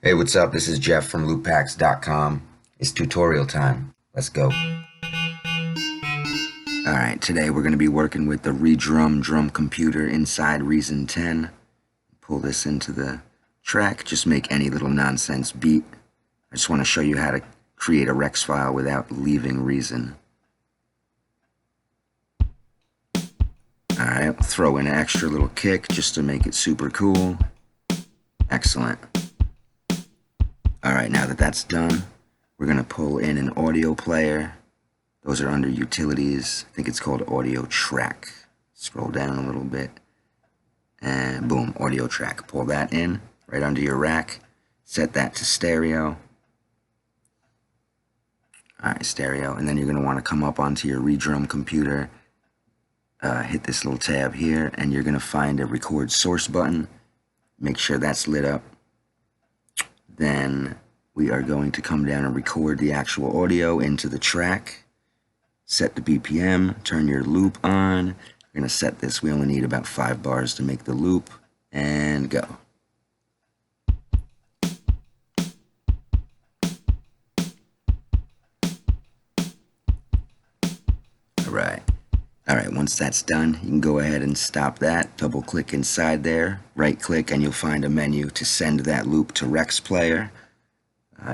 Hey, what's up? This is Jeff from LoopPacks.com. It's tutorial time. Let's go. Alright, today we're going to be working with the Redrum drum computer inside Reason 10. Pull this into the track, just make any little nonsense beat. I just want to show you how to create a Rex file without leaving Reason. Alright, I'll throw in an extra little kick just to make it super cool. Excellent. Alright, now that that's done, we're going to pull in an audio player. Those are under utilities. I think it's called audio track. Scroll down a little bit. And boom, audio track. Pull that in right under your rack. Set that to stereo. Alright, stereo. And then you're going to want to come up onto your Redrum computer. Hit this little tab here, and you're going to find a record source button. Make sure that's lit up. Then we are going to come down and record the actual audio into the track. Set the BPM, turn your loop on. We're going to set this, we only need about 5 bars to make the loop, and go. Alright, once that's done, you can go ahead and stop that. Double click inside there, right click, and you'll find a menu to send that loop to Rex Player.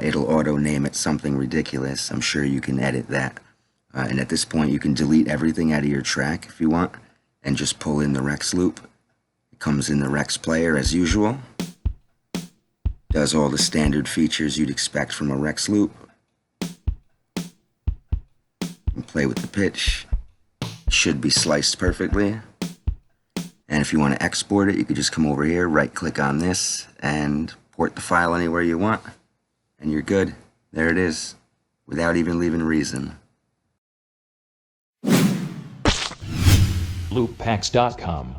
It'll auto name it something ridiculous. I'm sure you can edit that. And at this point, you can delete everything out of your track if you want, and just pull in the Rex loop. It comes in the Rex Player as usual. Does all the standard features you'd expect from a Rex loop. And play with the pitch. Should be sliced perfectly. And if you want to export it, you could just come over here, right click on this, and port the file anywhere you want. And you're good. There it is, without even leaving Reason. LoopPacks.com